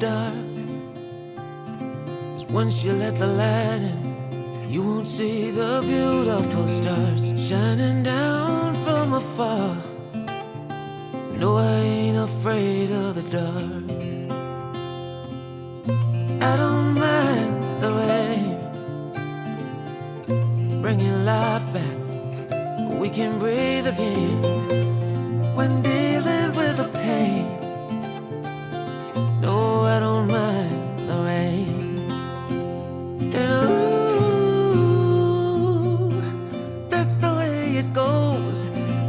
dark. 'Cause once you let the light in, you won't see the beautiful stars shining down from afar. No, I ain't afraid of the dark. I don't mind the rain, bringing life back. We can breathe again when dealing with the pain. No, I don't mind the rain. And ooh, that's the way it goes.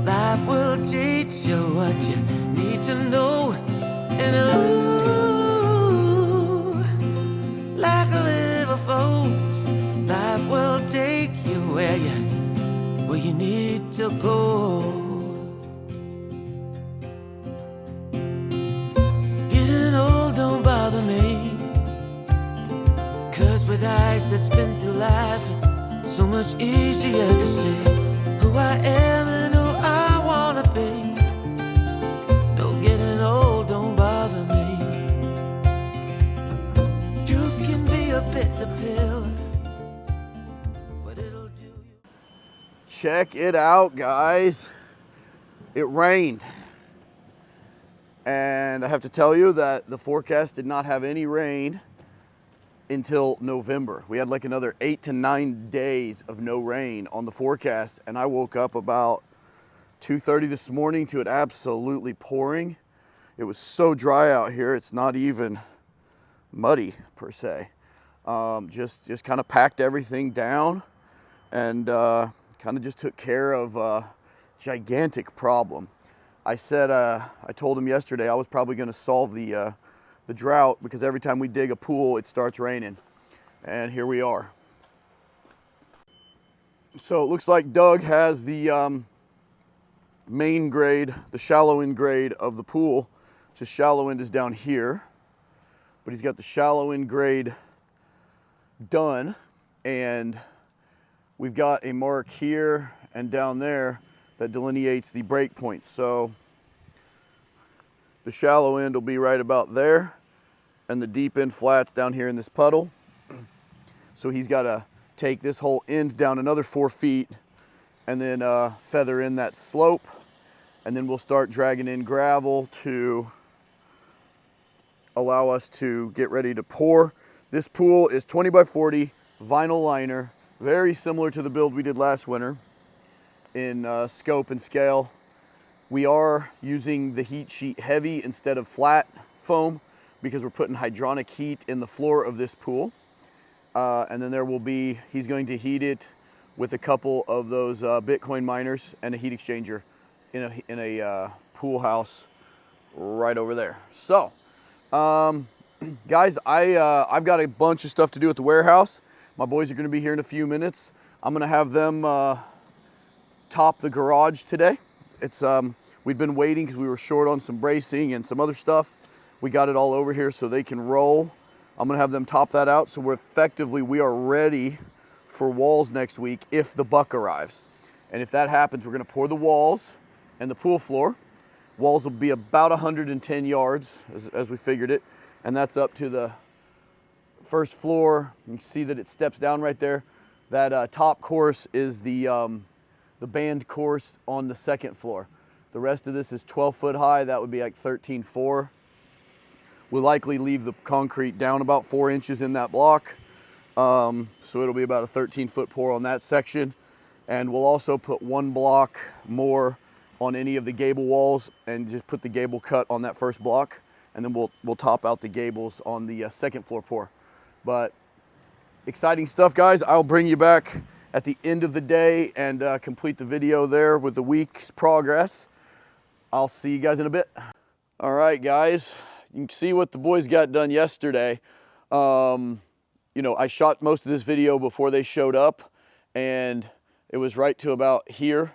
Life will teach you what you need to know. And ooh, like a river flows, life will take you where you need to go. Getting old don't bother me, 'cause with eyes that spin through life, it's so much easier to see who I am and who I wanna be. No, getting old don't bother me. Truth can be a bitter pill, but it'll do you. Check it out, guys. It rained. And I have to tell you that the forecast did not have any rain until November. We had like another 8 to 9 days of no rain on the forecast, and I woke up about 2:30 this morning to it absolutely pouring. It was so dry out here, it's not even muddy per se. Just kind of packed everything down and kind of just took care of a gigantic problem. I told him yesterday I was probably going to solve the drought, because every time we dig a pool, it starts raining. And here we are. So it looks like Doug has the main grade, the shallow end grade of the pool. So shallow end is down here, but he's got the shallow end grade done, and we've got a mark here and down there that delineates the break points. So the shallow end will be right about there, and the deep end flats down here in this puddle. So he's got to take this whole end down another 4 feet and then feather in that slope, and then we'll start dragging in gravel to allow us to get ready to pour. This pool is 20 by 40 vinyl liner, very similar to the build we did last winter in scope and scale. We are using the heat sheet heavy instead of flat foam, because we're putting hydronic heat in the floor of this pool. And then he's going to heat it with a couple of those Bitcoin miners and a heat exchanger in a pool house right over there. So, guys, I've got a bunch of stuff to do at the warehouse. My boys are going to be here in a few minutes. I'm going to have them top the garage today. We'd been waiting because we were short on some bracing and some other stuff. We got it all over here so they can roll. I'm going to have them top that out, so we are ready for walls next week if the buck arrives. And if that happens, we're going to pour the walls and the pool floor. Walls will be about 110 yards as we figured it, and that's up to the first floor. You can see that it steps down right there. That top course is the band course on the second floor. The rest of this is 12 foot high. That would be like 13.4. We'll likely leave the concrete down about 4 inches in that block. So it'll be about a 13-foot pour on that section. And we'll also put 1 block more on any of the gable walls and just put the gable cut on that first block. And then we'll top out the gables on the second floor pour. But exciting stuff, guys. I'll bring you back at the end of the day and complete the video there with the week's progress. I'll see you guys in a bit. All right, guys. You can see what the boys got done yesterday. I shot most of this video before they showed up, and it was right to about here,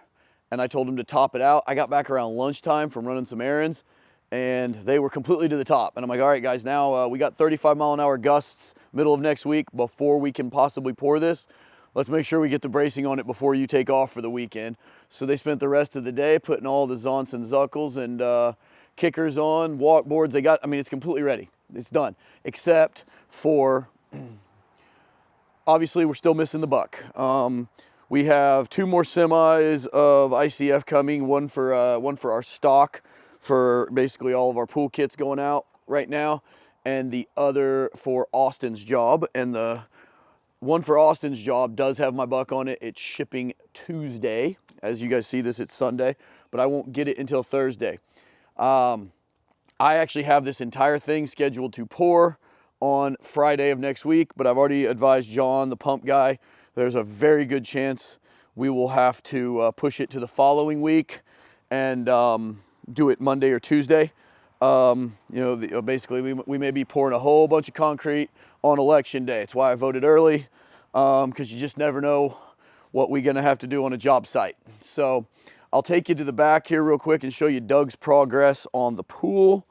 and I told them to top it out. I got back around lunchtime from running some errands, and they were completely to the top. And I'm like, all right, guys, now we got 35-mile-an-hour gusts middle of next week before we can possibly pour this. Let's make sure we get the bracing on it before you take off for the weekend. So they spent the rest of the day putting all the zonts and zuckles and kickers on, walk boards. It's completely ready. It's done, except for, obviously we're still missing the buck. We have 2 more semis of ICF coming, one for our stock, for basically all of our pool kits going out right now, and the other for Austin's job. And the one for Austin's job does have my buck on it. It's shipping Tuesday. As you guys see this, it's Sunday, but I won't get it until Thursday. I actually have this entire thing scheduled to pour on Friday of next week, but I've already advised John, the pump guy, there's a very good chance we will have to push it to the following week and do it Monday or Tuesday. You know, basically we may be pouring a whole bunch of concrete on election day. It's why I voted early, because you just never know what we're gonna have to do on a job site. So I'll take you to the back here real quick and show you Doug's progress on the pool.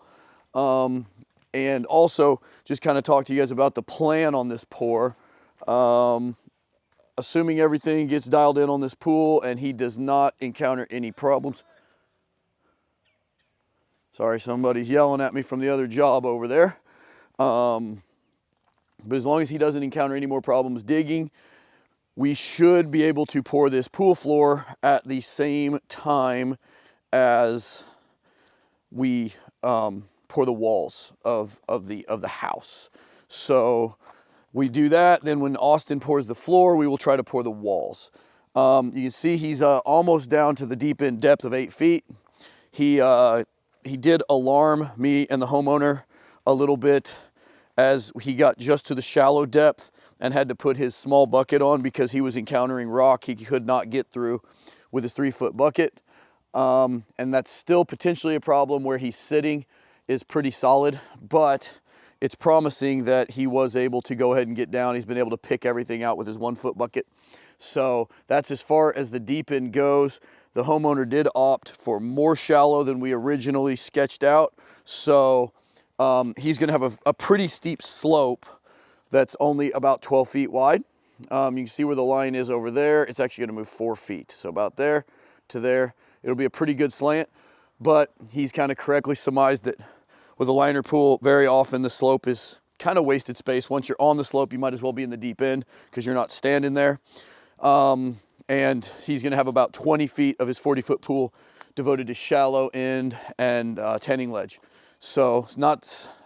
And also just kind of talk to you guys about the plan on this pour. Assuming everything gets dialed in on this pool and he does not encounter any problems. Sorry, somebody's yelling at me from the other job over there. But as long as he doesn't encounter any more problems digging, we should be able to pour this pool floor at the same time as we pour the walls of the house. So we do that, then when Austin pours the floor, we will try to pour the walls. You can see he's almost down to the deep end depth of 8 feet. He did alarm me and the homeowner a little bit as he got just to the shallow depth and had to put his small bucket on because he was encountering rock he could not get through with his 3-foot bucket. And that's still potentially a problem where he's sitting is pretty solid, but it's promising that he was able to go ahead and get down. He's been able to pick everything out with his 1-foot bucket. So that's as far as the deep end goes. The homeowner did opt for more shallow than we originally sketched out. So he's gonna have a pretty steep slope that's only about 12 feet wide. You can see where the line is over there. It's actually gonna move 4 feet. So about there to there, it'll be a pretty good slant, but he's kind of correctly surmised that with a liner pool, very often the slope is kind of wasted space. Once you're on the slope, you might as well be in the deep end because you're not standing there. And he's gonna have about 20 feet of his 40-foot pool devoted to shallow end and tanning ledge. So it's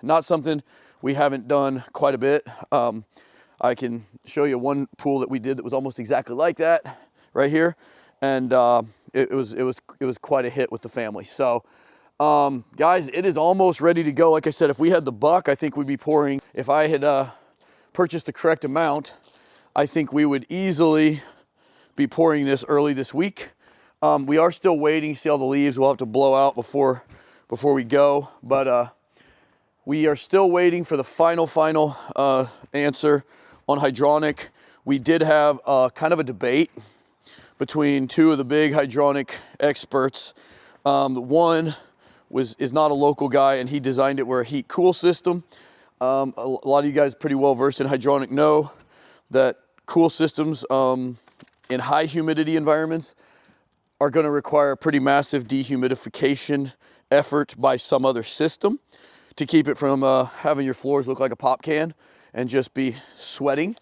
not something we haven't done quite a bit. I can show you one pool that we did that was almost exactly like that right here. And it was quite a hit with the family. So guys, it is almost ready to go. Like I said, if we had the buck, I think we'd be pouring. If I had purchased the correct amount, I think we would easily be pouring this early this week. We are still waiting. See all the leaves we'll have to blow out before we go. But we are still waiting for the final answer on hydronic. We did have kind of a debate between 2 of the big hydronic experts. One is not a local guy, and he designed it where a heat cool system. A lot of you guys pretty well versed in hydronic know that cool systems in high humidity environments are going to require a pretty massive dehumidification effort by some other system to keep it from having your floors look like a pop can and just be sweating.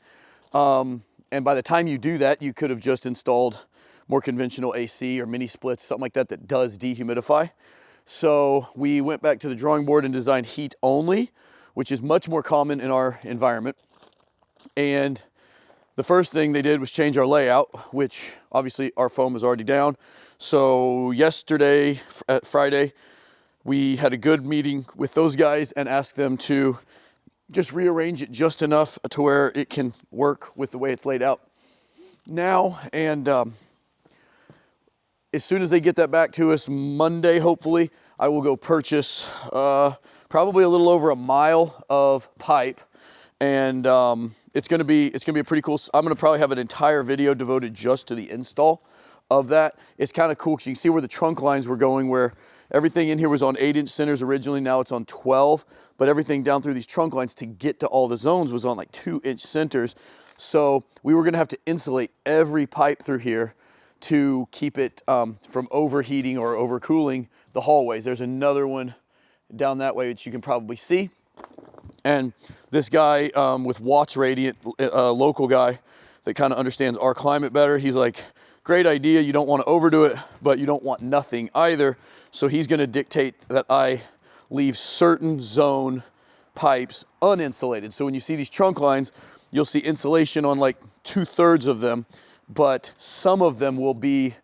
And by the time you do that, you could have just installed more conventional AC or mini splits, something like that does dehumidify. So we went back to the drawing board and designed heat only, which is much more common in our environment. And the first thing they did was change our layout, which obviously our foam is already down. So yesterday, Friday, we had a good meeting with those guys and asked them to just rearrange it just enough to where it can work with the way it's laid out now. And as soon as they get that back to us Monday, hopefully, I will go purchase probably a little over a mile of pipe, and it's gonna be a pretty cool. I'm gonna probably have an entire video devoted just to the install of that. It's kind of cool because you can see where the trunk lines were going, where everything in here was on 8-inch centers originally. Now it's on 12, but everything down through these trunk lines to get to all the zones was on like 2-inch centers. So we were gonna have to insulate every pipe through here to keep it from overheating or overcooling the hallways. There's another one down that way, which you can probably see. And this guy with Watts Radiant, a local guy that kind of understands our climate better, he's like, great idea, you don't want to overdo it, but you don't want nothing either. So he's going to dictate that I leave certain zone pipes uninsulated. So when you see these trunk lines, you'll see insulation on like 2/3 of them, but some of them will be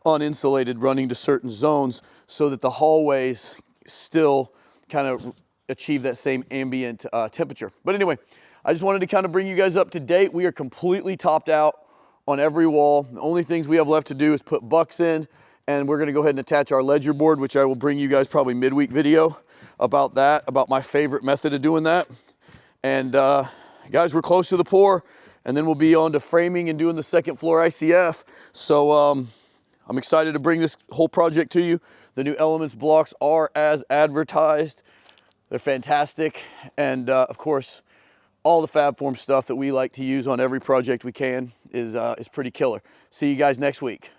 uninsulated running to certain zones so that the hallways still kind of achieve that same ambient temperature. But anyway, I just wanted to kind of bring you guys up to date. We are completely topped out on every wall. The only things we have left to do is put bucks in, and we're gonna go ahead and attach our ledger board, which I will bring you guys probably midweek video about that, about my favorite method of doing that. And guys, we're close to the pour, and then we'll be on to framing and doing the second floor ICF. So I'm excited to bring this whole project to you. The new Elements blocks are as advertised. They're fantastic. And of course, all the FabForm stuff that we like to use on every project we can is pretty killer. See you guys next week.